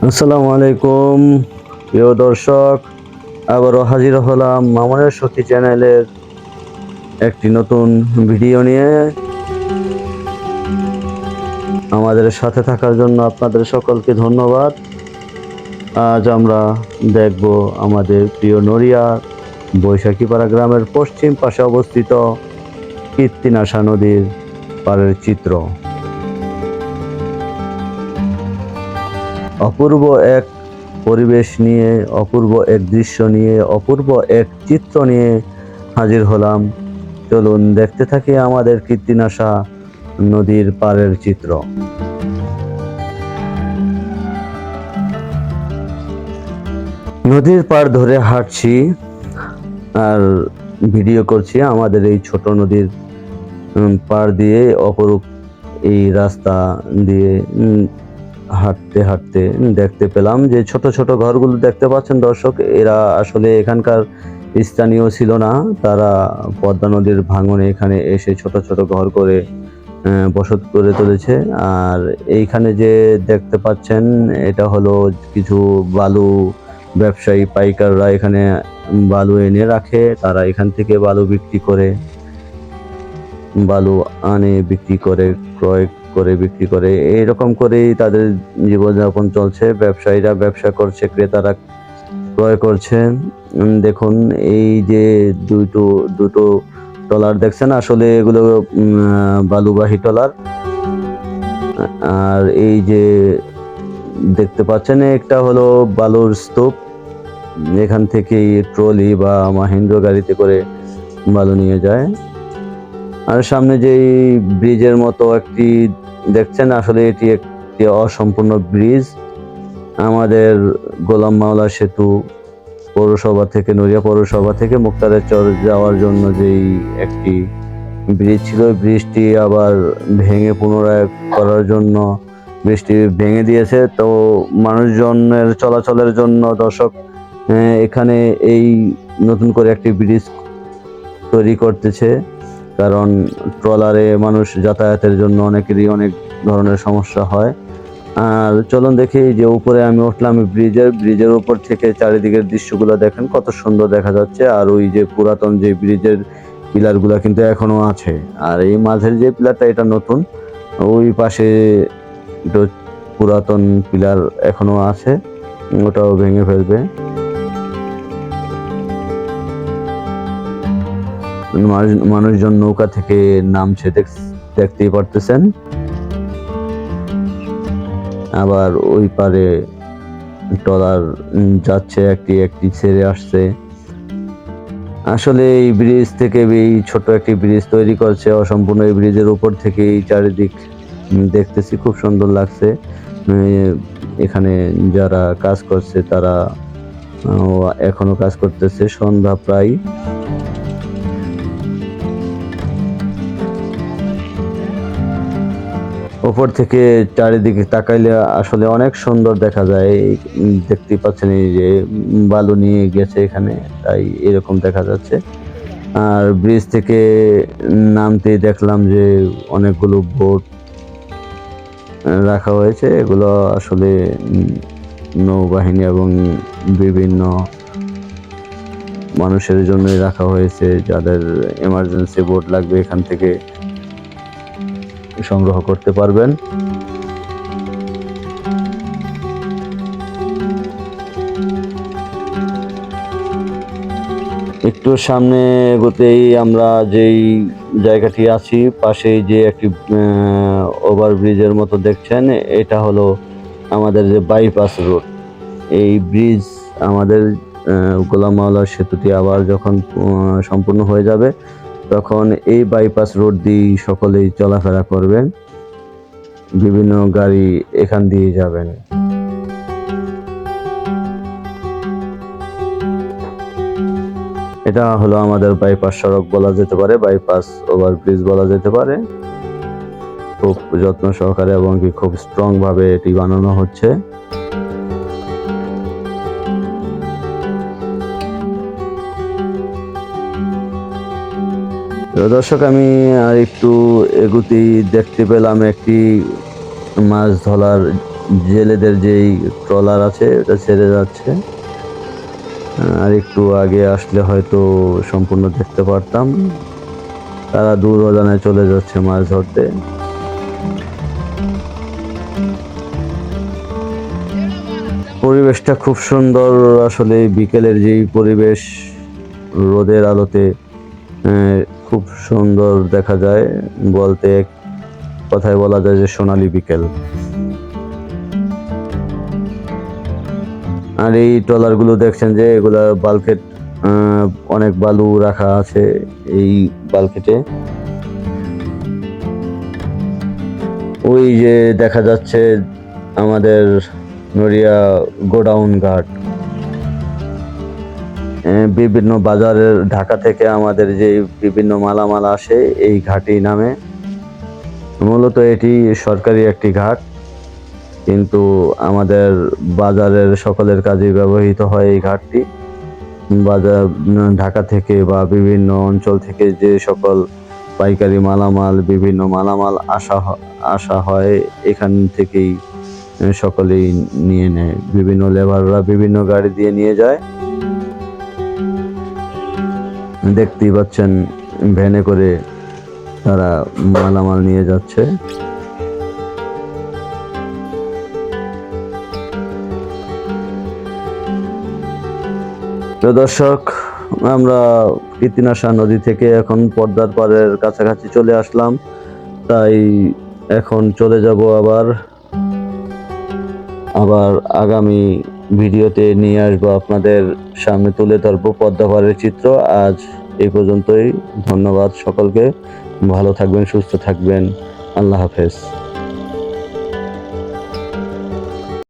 আসসালামু আলাইকুম প্রিয় দর্শক, আবারও হাজির হলাম মামুনের সখী চ্যানেলের একটি নতুন ভিডিও নিয়ে। আমাদের সাথে থাকার জন্য আপনাদের সকলকে ধন্যবাদ। আজ আমরা দেখব আমাদের প্রিয় নড়িয়া বৈশাখীপাড়া গ্রামের পশ্চিম পাশে অবস্থিত কীর্তিনাশা নদীর পাড়ের চিত্র। অপূর্ব এক পরিবেশ নিয়ে, অপূর্ব এক দৃশ্য নিয়ে, অপূর্ব এক চিত্র নিয়ে হাজির হলাম। চলুন দেখতে থাকি আমাদের কীর্তিনাশা নদীর পাড়ের চিত্র। নদীর পাড় ধরে হাঁটছি আর ভিডিও করছি আমাদের এই ছোট নদীর পাড় দিয়ে অপরূপ এই রাস্তা দিয়ে হাঁটতে হাঁটতে দেখতে পেলাম যে ছোট ছোট ঘরগুলো দেখতে পাচ্ছেন দর্শক, এরা আসলে এখানকার স্থানীয় ছিল না। তারা পদ্মা নদীর ভাঙনে এখানে এসে ছোট ছোট ঘর করে বসত করে তুলেছে। আর এইখানে যে দেখতে পাচ্ছেন এটা হলো কিছু বালু ব্যবসায়ী পাইকাররা এখানে বালু এনে রাখে। তারা এখান থেকে বালু বিক্রি করে, বালু আনে বিক্রি করে, ক্রয় করে বিক্রি করে, এইরকম করেই তাদের জীবনযাপন চলছে। ব্যবসায়ীরা ব্যবসা করছে, ক্রেতারা ক্রয় করছে। দেখুন এই যে দুটো ট্রলার দেখছেন, আসলে এগুলো বালুবাহী ট্রলার। আর এই যে দেখতে পাচ্ছেন একটা হলো বালুর স্তূপ। এখান থেকে ট্রলি বা মাহিন্দ্র গাড়িতে করে বালু নিয়ে যায়। আর সামনে যে ব্রিজের মতো একটি দেখছেন, আসলে এটি একটি অসম্পূর্ণ ব্রিজ। আমাদের গোলাম মাওলা সেতু পৌরসভা থেকে, নড়িয়া পৌরসভা থেকে মুক্তারের চর যাওয়ার জন্য যেই একটি ব্রিজ ছিল, ব্রিজটি আবার ভেঙে পুনরায় করার জন্য ব্রিজটি ভেঙে দিয়েছে। তো মানুষজনের চলাচলের জন্য দর্শক এখানে এই নতুন করে একটি ব্রিজ তৈরি করতেছে, কারণ ট্রলারে মানুষ যাতায়াতের জন্য অনেকেরই অনেক ধরনের সমস্যা হয়। আর চলুন দেখি যে উপরে আমি উঠলাম ব্রিজের উপর থেকে চারিদিকের দৃশ্যগুলো দেখেন কত সুন্দর দেখা যাচ্ছে। আর ওই যে পুরাতন যে ব্রিজের পিলারগুলো কিন্তু এখনো আছে, আর এই মাঝের যে পিলারটা এটা নতুন, ওই পাশে পুরাতন পিলার এখনো আছে, ওটাও ভেঙে ফেলবে। মানুষজন নৌকা থেকে নামছে, দেখতেই পারতেছেন। আবার ওই পারে ট্রলার যাচ্ছে, একটি ছেড়ে আসছে। আসলে এই ব্রিজ থেকে, এই ছোট একটি ব্রিজ তৈরি করছে অসম্পূর্ণ। এই ব্রিজের উপর থেকে এই চারিদিক দেখতেছি, খুব সুন্দর লাগছে। এখানে যারা কাজ করছে তারা এখনো কাজ করতেছে, সন্ধ্যা প্রায়। উপর থেকে চারিদিকে তাকাইলে আসলে অনেক সুন্দর দেখা যায়। দেখতেই পাচ্ছেন এই যে বালু নিয়ে গেছে এখানে, তাই এরকম দেখা যাচ্ছে। আর ব্রিজ থেকে নামতেই দেখলাম যে অনেকগুলো বোট রাখা হয়েছে। এগুলো আসলে নৌবাহিনী এবং বিভিন্ন মানুষের জন্যই রাখা হয়েছে, যাদের এমার্জেন্সি বোট লাগবে এখান থেকে সংগ্রহ করতে পারবেন। একটু সামনে এগোতেই আমরা যেই জায়গাটি আছি, পাশেই যে একটি ওভারব্রিজের মতো দেখছেন, এটা হলো আমাদের যে বাইপাস রোড। এই ব্রিজ আমাদের গোলাম মাওলা সেতুটি আবার যখন সম্পূর্ণ হয়ে যাবে, তখন এই বাইপাস রোড দিয়ে সকলেই চলাফেরা করবেন, বিভিন্ন গাড়ি এখান দিয়ে যাবেন। এটা হলো আমাদের বাইপাস সড়ক বলা যেতে পারে, বাইপাস ওভারব্রিজ বলা যেতে পারে। খুব যত্ন সহকারে এবং কি খুব স্ট্রং ভাবে এটি বানানো হচ্ছে। দর্শক, আমি আর একটু এগুতেই দেখতে পেলাম একটি মাছ ধরার জেলেদের যেই ট্রলার আছে ওটা ছেড়ে যাচ্ছে। আর একটু আগে আসলে হয়তো সম্পূর্ণ দেখতে পারতাম। তারা দূর অজানায় চলে যাচ্ছে মাছ ধরতে। পরিবেশটা খুব সুন্দর। আসলে বিকেলের যেই পরিবেশ, রোদের আলোতে খুব সুন্দর দেখা যায়। বলতে কথায় বলা যায় যে সোনালী বিকেল। আর এই ট্রলারগুলো দেখছেন যে এগুলা বালকেট, অনেক বালু রাখা আছে এই বালকেটে। ওই যে দেখা যাচ্ছে আমাদের নড়িয়া গোডাউন ঘাট। বিভিন্ন বাজারের ঢাকা থেকে আমাদের যে বিভিন্ন মালামাল আসে এই ঘাটই নামে। মূলত এটি সরকারি একটি ঘাট, কিন্তু আমাদের বাজারের সকলের কাজে ব্যবহৃত হয় এই ঘাটটি। বাজার ঢাকা থেকে বা বিভিন্ন অঞ্চল থেকে যে সকল পাইকারি মালামাল, বিভিন্ন মালামাল আসা হয় এখান থেকেই সকলেই নিয়ে নেয়। বিভিন্ন লেবাররা বিভিন্ন গাড়ি দিয়ে নিয়ে যায়। দেখতেই পাচ্ছেন ভ্যানে করে তারা মালামাল নিয়ে যাচ্ছে। তো দর্শক, আমরা কীর্তিনাশা নদী থেকে এখন পদ্মার পাড়ের কাছাকাছি চলে আসলাম। তাই এখন চলে যাব আবার আগামী ভিডিওতে নিয়ে আসবো, আপনাদের সামনে তুলে ধরবো পদ্মা পাড়ের চিত্র। আজ এই পর্যন্তই। ধন্যবাদ সকলকে। ভালো থাকবেন, সুস্থ থাকবেন। আল্লাহ হাফেজ।